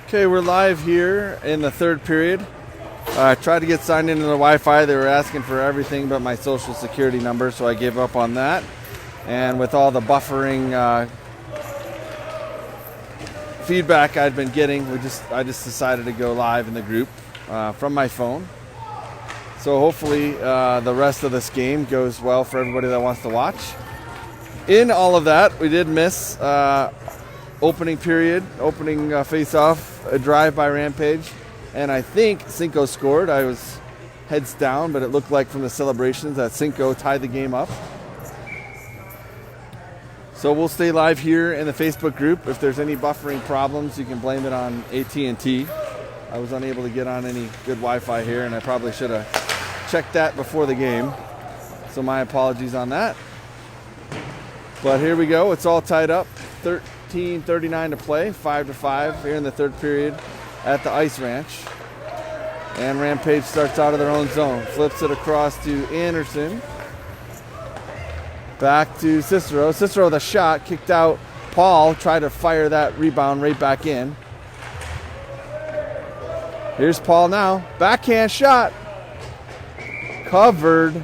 Okay, we're live here in the third period. I tried to get signed into the Wi-Fi. They were asking for everything but my social security number, so I gave up on that. And with all the buffering feedback I'd been getting, I just decided to go live in the group from my phone. So hopefully the rest of this game goes well for everybody that wants to watch. In all of that, we did miss opening period, opening face-off, a drive by Rampage, and I think Cinco scored. I was heads down, but it looked like from the celebrations that Cinco tied the game up. So we'll stay live here in the Facebook group. If there's any buffering problems, you can blame it on AT&T. I was unable to get on any good Wi-Fi here, and I probably should have checked that before the game. So my apologies on that. But here we go. It's all tied up. 13:39 to play, 5-5 here in the third period at the Ice Ranch. And Rampage starts out of their own zone. Flips it across to Anderson. Back to Cicero. Cicero with a shot, kicked out. Paul tried to fire that rebound right back in. Here's Paul now. Backhand shot. Covered.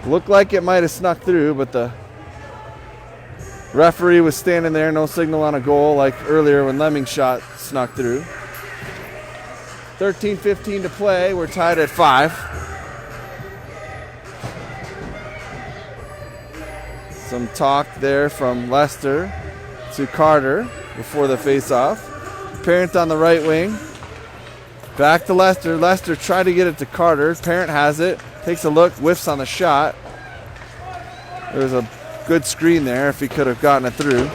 Looked like it might have snuck through, but the referee was standing there, no signal on a goal like earlier when Lemming's shot snuck through. 13:15 to play. We're tied at 5. Some talk there from Lester to Carter before the face-off. Parent on the right wing. Back to Lester. Lester tried to get it to Carter. Parent has it. Takes a look. Whiffs on the shot. There's a good screen there if he could have gotten it through.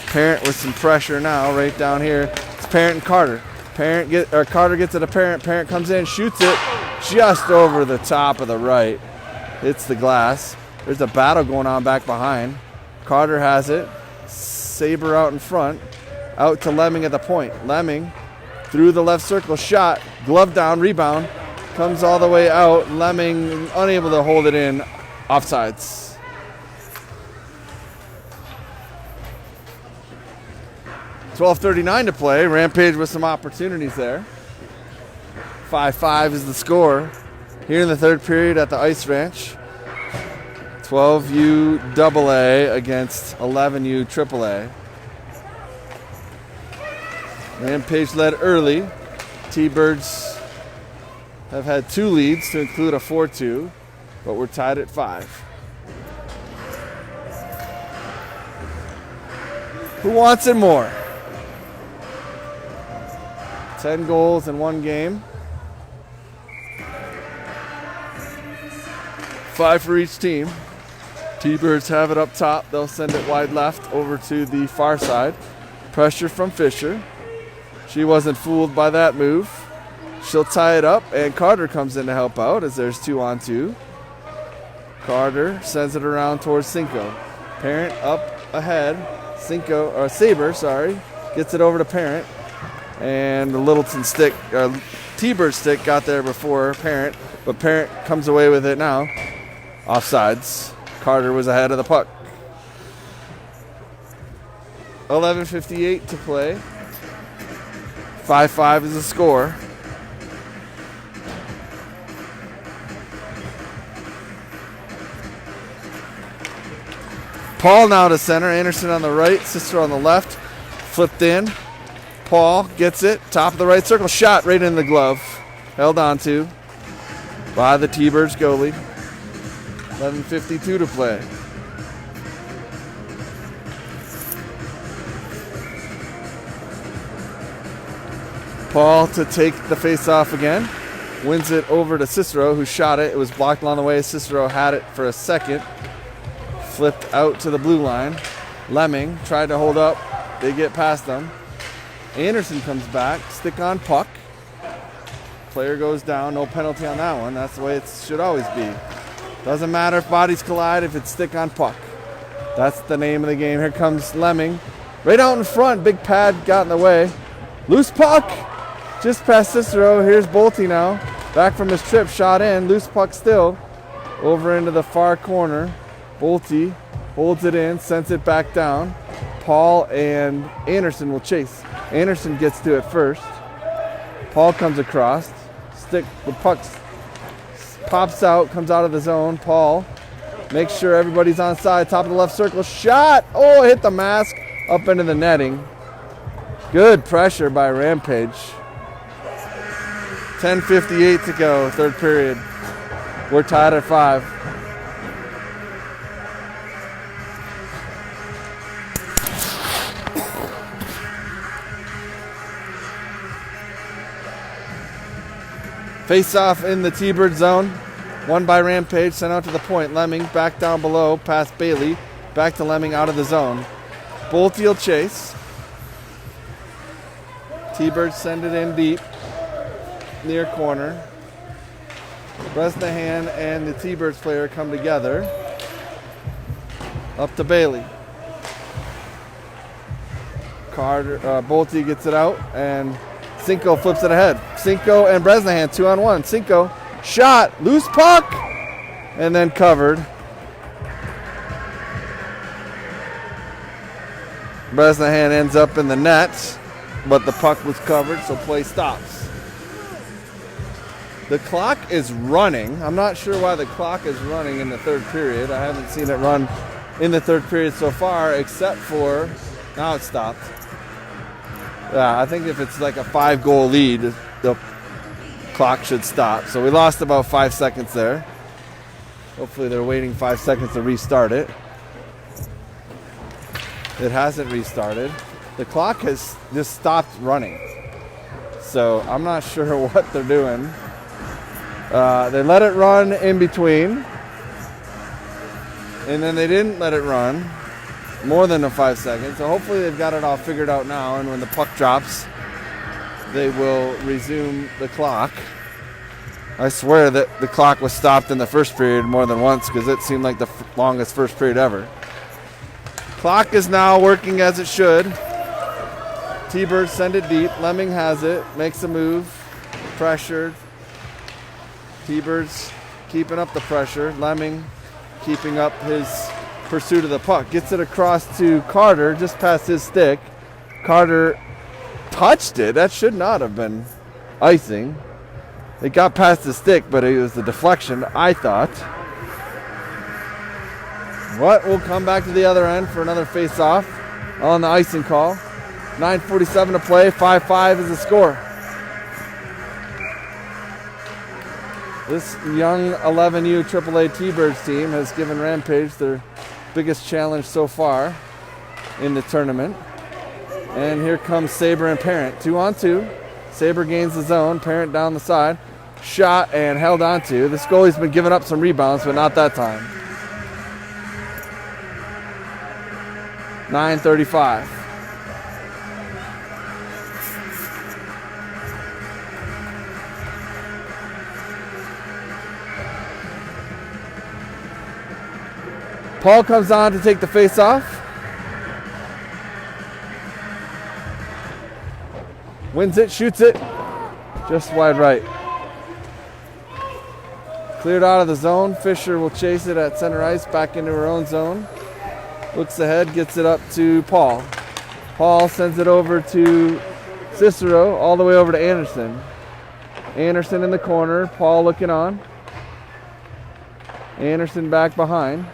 Parent with some pressure now right down here. It's Parent and Carter. Carter gets it to Parent. Parent comes in, shoots it just over the top of the right. Hits the glass. There's a battle going on back behind. Carter has it. Saber out in front. Out to Lemming at the point. Lemming through the left circle. Shot. Glove down. Rebound. Comes all the way out. Lemming unable to hold it in. Offsides. .12:39 to play. Rampage with some opportunities there. 5-5 is the score here in the third period at the Ice Ranch. 12U AA against 11U AAA. Rampage led early. TBirds have had 2 leads to include a 4-2, but we're tied at 5. Who wants it more? 10 goals in one game. 5 for each team. T-Birds have it up top. They'll send it wide left over to the far side. Pressure from Fisher. She wasn't fooled by that move. She'll tie it up, and Carter comes in to help out as there's 2-on-2. Carter sends it around towards Cinco. Parent up ahead. Saber, gets it over to Parent. And the Littleton stick, T-Bird stick got there before Parent, but Parent comes away with it now. Offsides. Carter was ahead of the puck. 11:58 to play. 5-5 is the score. Paul now to center. Anderson on the right. Cicero on the left. Flipped in. Paul gets it. Top of the right circle. Shot right in the glove. Held on to by the T-Birds goalie. 11:52 to play. Paul to take the face-off again. Wins it over to Cicero, who shot it. It was blocked along the way. Cicero had it for a second. Flipped out to the blue line. Lemming tried to hold up. They get past them. Anderson comes back. Stick on puck. Player goes down. No penalty on that one. That's the way it should always be. Doesn't matter if bodies collide, if it's stick on puck. That's the name of the game. Here comes Lemming. Right out in front. Big pad got in the way. Loose puck. Just past Cicero. Here's Bolte now. Back from his trip. Shot in. Loose puck still. Over into the far corner. Bolte holds it in. Sends it back down. Paul and Anderson will chase. Anderson gets to it first. Paul comes across. The puck pops out. Comes out of the zone. Paul makes sure everybody's on side. Top of the left circle. Shot. Oh, hit the mask. Up into the netting. Good pressure by Rampage. 10:58 to go, third period. We're tied at 5. Face off in the T-Bird zone. Won by Rampage, sent out to the point. Lemming back down below, past Bailey. Back to Lemming out of the zone. Bolte will chase. T-Birds send it in deep. Near corner. Bresnahan and the T-Birds player come together. Up to Bailey. Bolte gets it out and Cinco flips it ahead. Cinco and Bresnahan 2-on-1. Cinco shot, loose puck, and then covered. Bresnahan ends up in the net, but the puck was covered, so play stops. The clock is running. I'm not sure why the clock is running in the third period. I haven't seen it run in the third period so far, except for now it stopped. Yeah, I think if it's like a 5-goal lead, the clock should stop. So we lost about 5 seconds there. Hopefully they're waiting 5 seconds to restart it. It hasn't restarted. The clock has just stopped running. So I'm not sure what they're doing. They let it run in between. And then they didn't let it run more than 5 seconds. So hopefully they've got it all figured out now. And when the puck drops, they will resume the clock. I swear that the clock was stopped in the first period more than once because it seemed like the longest first period ever. Clock is now working as it should. T-Birds send it deep. Lemming has it. Makes a move. Pressured. T-Birds keeping up the pressure. Lemming keeping up his pursuit of the puck. Gets it across to Carter just past his stick. Carter touched it. That should not have been icing. It got past the stick, but it was a deflection, I thought. What? We'll come back to the other end for another face-off on the icing call. 9:47 to play. 5-5 is the score. This young 11U AAA T-Birds team has given Rampage their biggest challenge so far in the tournament. And here comes Saber and Parent. 2-on-2. Saber gains the zone. Parent down the side. Shot and held onto. This goalie's been giving up some rebounds, but not that time. 9:35. Paul comes on to take the face-off. Wins it, shoots it. Just wide right. Cleared out of the zone. Fisher will chase it at center ice, back into her own zone. Looks ahead, gets it up to Paul. Paul sends it over to Cicero, all the way over to Anderson. Anderson in the corner, Paul looking on. Anderson back behind.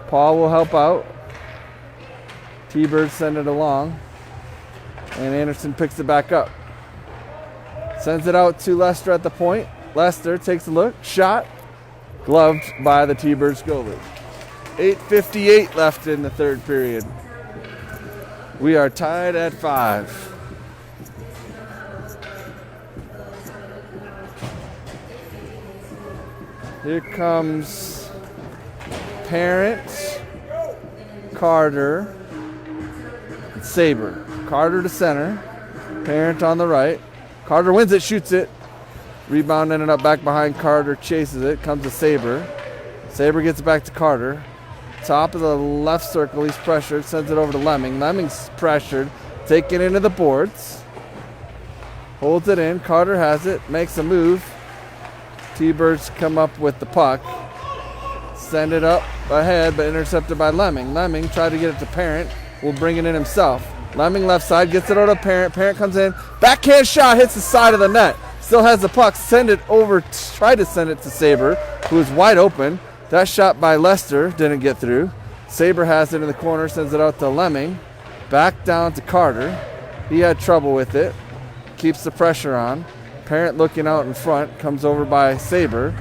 Paul will help out. T-Birds send it along. And Anderson picks it back up. Sends it out to Lester at the point. Lester takes a look. Shot. Gloved by the T-Birds goalie. 8:58 left in the third period. We are tied at 5. Here comes Parent, Carter, and Saber. Carter to center. Parent on the right. Carter wins it, shoots it. Rebound ended up back behind Carter, chases it. Comes to Saber. Saber gets it back to Carter. Top of the left circle, he's pressured, sends it over to Lemming. Lemming's pressured, taking into the boards. Holds it in, Carter has it, makes a move. T-Birds come up with the puck. Send it up ahead, but intercepted by Lemming. Lemming tried to get it to Parent, will bring it in himself. Lemming left side, gets it over to Parent. Parent comes in, backhand shot, hits the side of the net. Still has the puck, send it over, try to send it to Saber, who is wide open. That shot by Lester didn't get through. Saber has it in the corner, sends it out to Lemming. Back down to Carter. He had trouble with it. Keeps the pressure on. Parent looking out in front, comes over by Saber.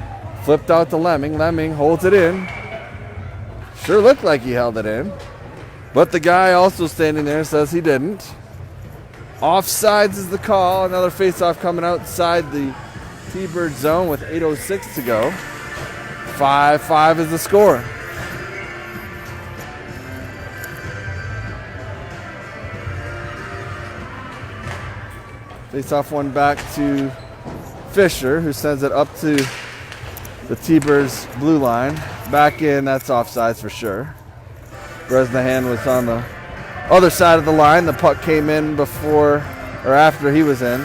Flipped out to Lemming. Lemming holds it in. Sure looked like he held it in. But the guy also standing there says he didn't. Offsides is the call. Another faceoff coming outside the T-Bird zone with 8:06 to go. 5-5 is the score. Face-off one back to Fisher, who sends it up to the T-Birds blue line. Back in, that's offsides for sure. Bresnahan was on the other side of the line. The puck came in before or after he was in.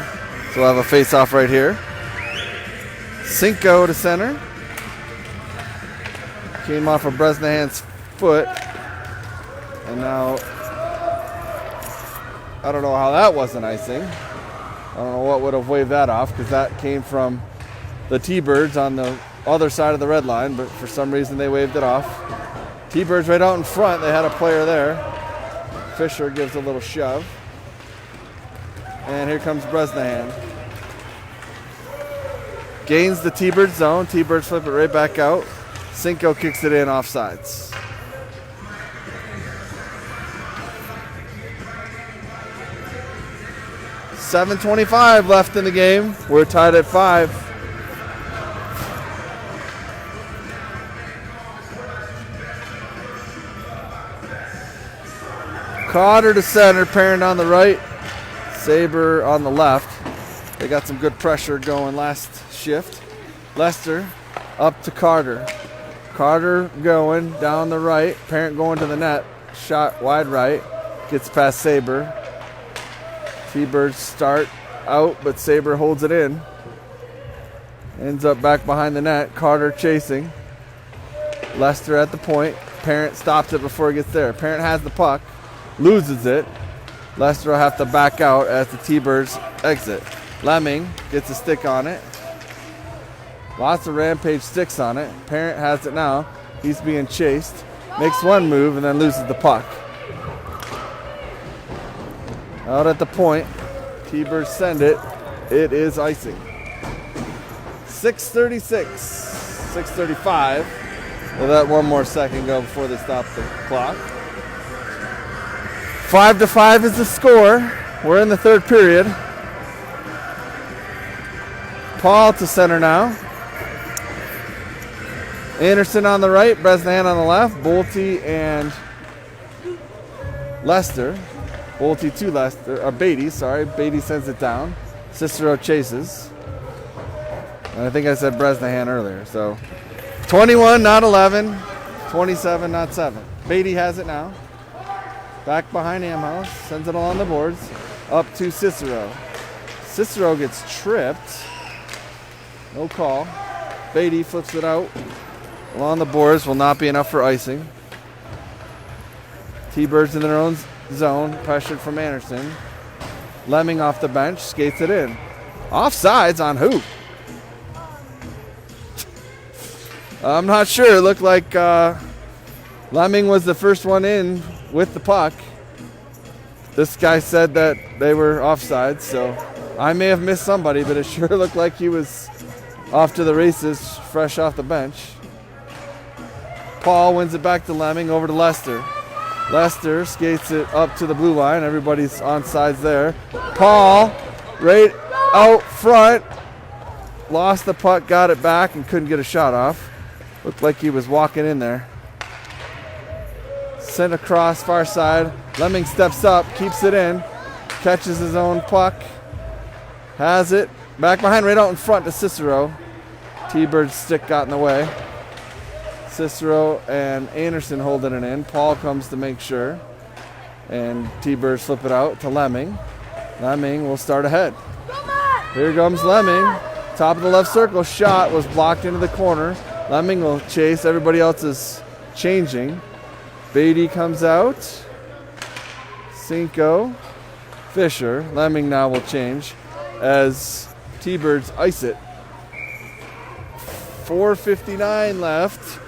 So we'll have a face-off right here. Cinco to center. Came off of Bresnahan's foot. And now, I don't know how that wasn't icing. I don't know what would have waved that off, because that came from the T-Birds on the other side of the red line, but for some reason they waved it off. T-Birds right out in front. They had a player there. Fisher gives a little shove. And here comes Bresnahan. Gains the T-Bird zone. T-Birds flip it right back out. Cinco kicks it in offsides. $7:25 left in the game. We're tied at 5. Carter to center, Parent on the right, Saber on the left. They got some good pressure going last shift. Lester up to Carter. Carter going down the right, Parent going to the net. Shot wide right, gets past Saber. T-Birds start out, but Saber holds it in. Ends up back behind the net. Carter chasing. Lester at the point. Parent stops it before it gets there. Parent has the puck. Loses it. Lester will have to back out as the T-Birds exit. Lemming gets a stick on it. Lots of Rampage sticks on it. Parent has it now. He's being chased. Makes one move and then loses the puck. Out at the point. T-Birds send it. It is icing. 6:36. 6:35. We'll let one more second go before they stop the clock. 5-5 is the score. We're in the third period. Paul to center now. Anderson on the right, Bresnahan on the left, Bolte and Lester. Bolte to Lester, or Beatty, sorry. Beatty sends it down. Cicero chases. And I think I said Bresnahan earlier. So 21, not 11. 27, not 7. Beatty has it now. Back behind Amhouse, sends it along the boards. Up to Cicero. Cicero gets tripped. No call. Beatty flips it out. Along the boards, will not be enough for icing. T-Birds in their own zone, pressured from Anderson. Lemming off the bench, skates it in. Offsides on who? I'm not sure. It looked like Lemming was the first one in with the puck. This guy said that they were offsides, so I may have missed somebody, but it sure looked like he was off to the races, fresh off the bench. Paul wins it back to Lemming, over to Lester. Lester skates it up to the blue line. Everybody's on sides there. Paul, right out front, lost the puck, got it back, and couldn't get a shot off. Looked like he was walking in there. Sent across far side. Lemming steps up, keeps it in, catches his own puck, has it. Back behind, right out in front to Cicero. T-Bird's stick got in the way. Cicero and Anderson holding it in. Paul comes to make sure. And T-Birds flip it out to Lemming. Lemming will start ahead. Here comes Lemming. Top of the left circle. Shot was blocked into the corner. Lemming will chase. Everybody else is changing. Beatty comes out. Cinco. Fisher. Lemming now will change as T-Birds ice it. 4:59 left.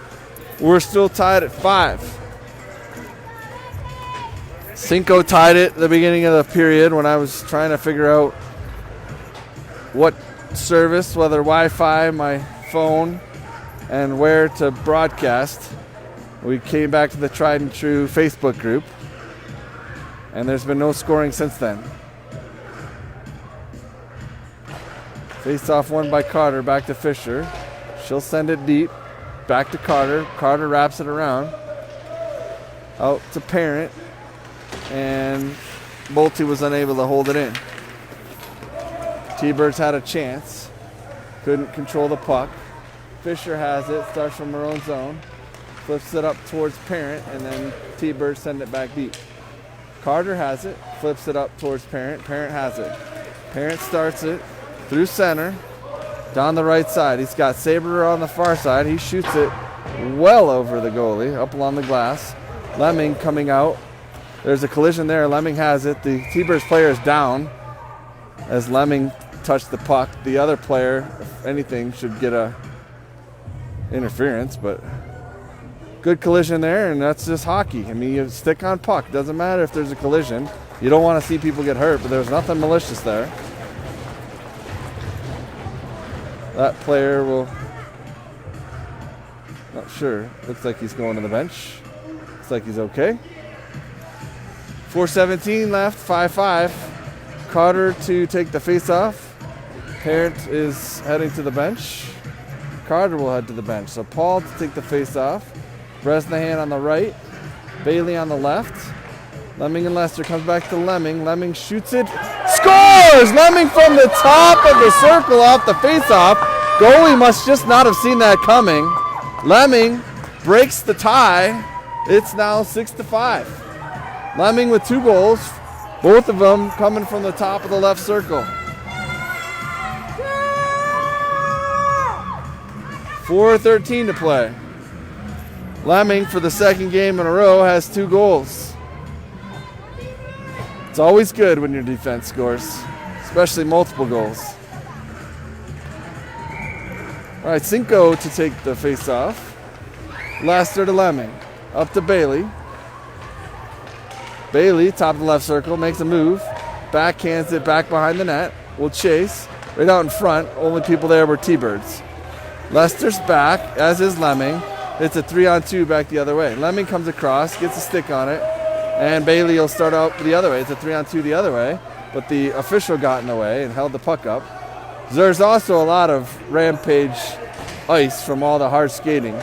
We're still tied at 5. Cinco tied it at the beginning of the period when I was trying to figure out what service, whether Wi-Fi, my phone, and where to broadcast. We came back to the tried and true Facebook group, and there's been no scoring since then. Face off won by Carter, back to Fisher. She'll send it deep, back to Carter. Carter wraps it around. Out to Parent, and Bolte was unable to hold it in. T-Birds had a chance, couldn't control the puck. Fisher has it, starts from her own zone, flips it up towards Parent, and then T-Birds send it back deep. Carter has it, flips it up towards Parent. Parent has it. Parent starts it through center, down the right side. He's got Saber on the far side. He shoots it well over the goalie, up along the glass. Lemming coming out. There's a collision there. Lemming has it. The T-Birds player is down as Lemming touched the puck. The other player, if anything, should get a interference, but good collision there, and that's just hockey. I mean, you stick on puck. Doesn't matter if there's a collision. You don't want to see people get hurt, but there's nothing malicious there. That player will, not sure. Looks like he's going to the bench. Looks like he's okay. 4:17 left, 5-5. Carter to take the face-off. Parent is heading to the bench. Carter will head to the bench. So Paul to take the face-off. Bresnahan on the right. Bailey on the left. Lemming and Lester comes back to Lemming. Lemming shoots it. Scores! Lemming from the top of the circle off the face-off. Goalie must just not have seen that coming. Lemming breaks the tie. It's now 6-5. Lemming with 2 goals, both of them coming from the top of the left circle. 4:13 to play. Lemming, for the second game in a row, has 2 goals. It's always good when your defense scores, especially multiple goals. All right, Cinco to take the face-off. Lester to Lemming. Up to Bailey. Bailey, top of the left circle, makes a move. Backhands it back behind the net. Will chase. Right out in front. Only people there were T-Birds. Lester's back, as is Lemming. It's a 3-on-2 back the other way. Lemming comes across, gets a stick on it, and Bailey will start out the other way. It's a 3-on-2 the other way, but the official got in the way and held the puck up. There's also a lot of Rampage ice from all the hard skating.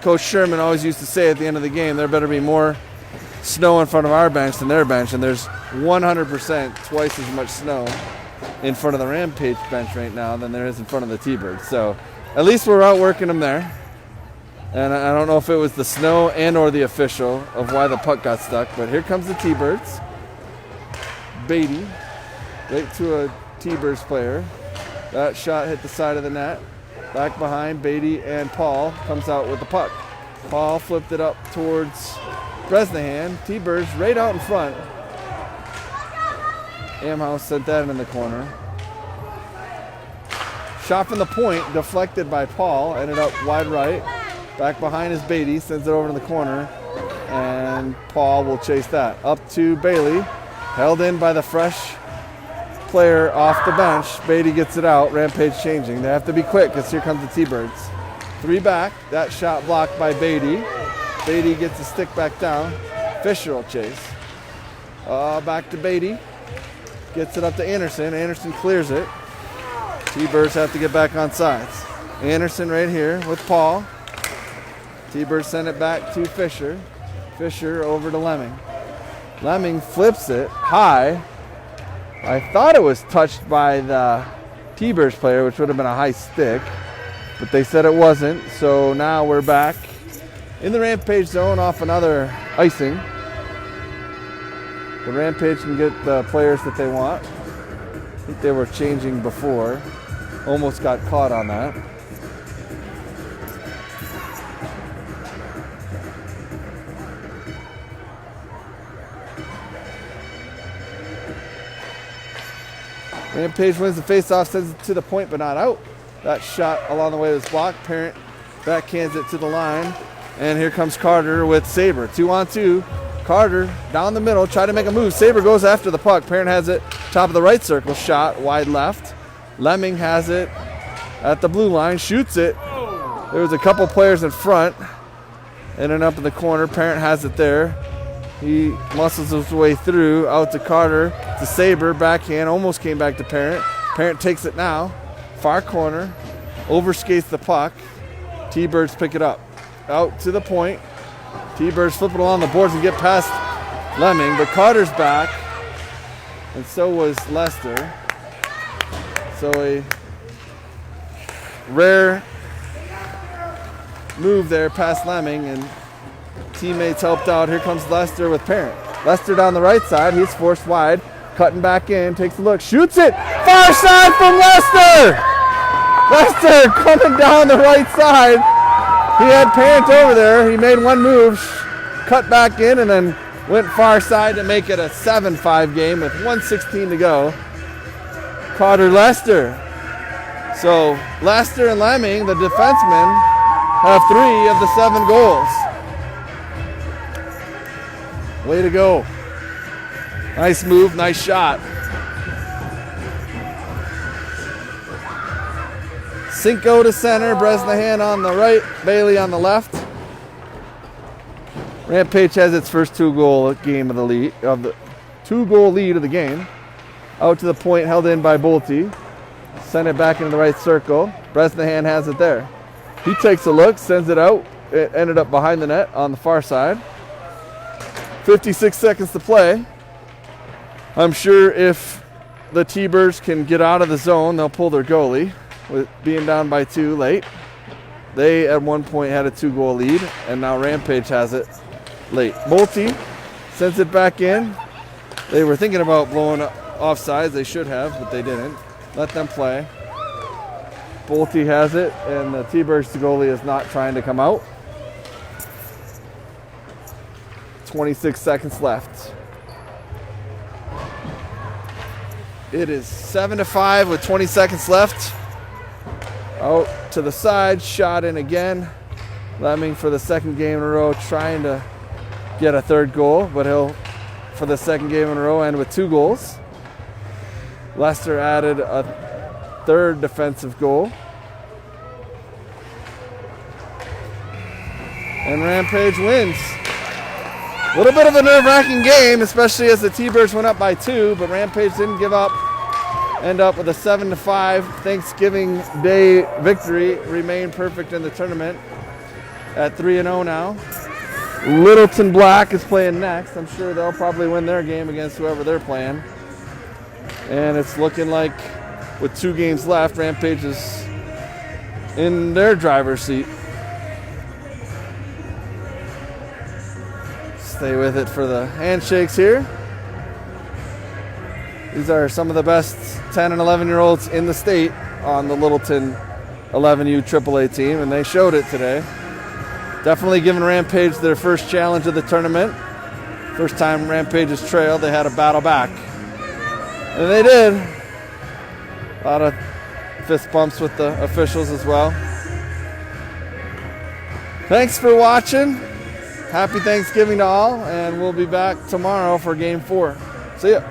Coach Sherman always used to say at the end of the game, there better be more snow in front of our bench than their bench, and there's 100% twice as much snow in front of the Rampage bench right now than there is in front of the T-Birds. So at least we're outworking them there. And I don't know if it was the snow and or the official of why the puck got stuck, but here comes the T-Birds. Beatty, right to a T-Birds player. That shot hit the side of the net. Back behind, Beatty and Paul comes out with the puck. Paul flipped it up towards Bresnahan. T-Birds right out in front. Amhouse sent that in the corner. Shot from the point, deflected by Paul, ended up wide right. Back behind is Beatty, sends it over to the corner, and Paul will chase that. Up to Bailey, held in by the fresh player off the bench. Beatty gets it out. Rampage changing. They have to be quick because here comes the T-Birds. 3 back. That shot blocked by Beatty. Beatty gets the stick back down. Fisher will chase. Back to Beatty. Gets it up to Anderson. Anderson clears it. T-Birds have to get back on sides. Anderson right here with Paul. T-Birds send it back to Fisher. Fisher over to Lemming. Lemming flips it high. I thought it was touched by the T-Birds player, which would have been a high stick. but they said it wasn't. So now we're back in the Rampage zone off another icing. The Rampage can get the players that they want. I think they were changing before. Almost got caught on that. Rampage wins the face-off, sends it to the point, but not out. That shot along the way was blocked. Parent backhands it to the line. And here comes Carter with Saber. 2-on-2. Carter down the middle, try to make a move. Saber goes after the puck. Parent has it top of the right circle, shot wide left. Lemming has it at the blue line, shoots it. There was a couple players in front. In and up in the corner. Parent has it there. He muscles his way through, out to Carter, to Saber, backhand, almost came back to Parent. Parent takes it now, far corner, overskates the puck. T-Birds pick it up. Out to the point. T-Birds flip it along the boards and get past Lemming, but Carter's back, and so was Lester. So a rare move there past Lemming, and teammates helped out. Here comes Lester with Parent. Lester down the right side. He's forced wide. Cutting back in. Takes a look. Shoots it. Far side from Lester. Lester coming down the right side. He had Parent over there. He made one move. Cut back in and then went far side to make it a 7-5 game with 1:16 to go. Carter Lester. So Lester and Lemming, the defensemen, have 3 of the 7 goals. Way to go. Nice move, nice shot. Cinco to center, Bresnahan on the right, Bailey on the left. Rampage has its first 2-goal game of the lead, of the 2-goal lead of the game. Out to the point, held in by Bolte. Send it back into the right circle. Bresnahan has it there. He takes a look, sends it out. It ended up behind the net on the far side. 56 seconds to play. I'm sure if the T-Birds can get out of the zone, they'll pull their goalie with being down by 2 late. They at one point had a 2-goal lead, and now Rampage has it late. Bolte sends it back in. They were thinking about blowing offsides. They should have, but they didn't. Let them play. Bolte has it, and the T-Birds goalie is not trying to come out. 26 seconds left. It is 7-5 with 20 seconds left. Out to the side, shot in again. Lemming for the second game in a row, trying to get a 3rd goal, but he'll, for the second game in a row, end with 2 goals. Lester added a 3rd defensive goal. And Rampage wins. A little bit of a nerve-wracking game, especially as the T-Birds went up by 2, but Rampage didn't give up. End up with a 7-5 Thanksgiving Day victory. Remain perfect in the tournament at 3-0 now. Littleton Black is playing next. I'm sure they'll probably win their game against whoever they're playing. And it's looking like with 2 games left, Rampage is in their driver's seat. Stay with it for the handshakes here. These are some of the best 10 and 11-year-olds in the state on the Littleton 11U AAA team, and they showed it today. Definitely giving Rampage their first challenge of the tournament. First time Rampage has trailed, they had to battle back. And they did. A lot of fist bumps with the officials as well. Thanks for watching. Happy Thanksgiving to all, and we'll be back tomorrow for Game 4. See ya.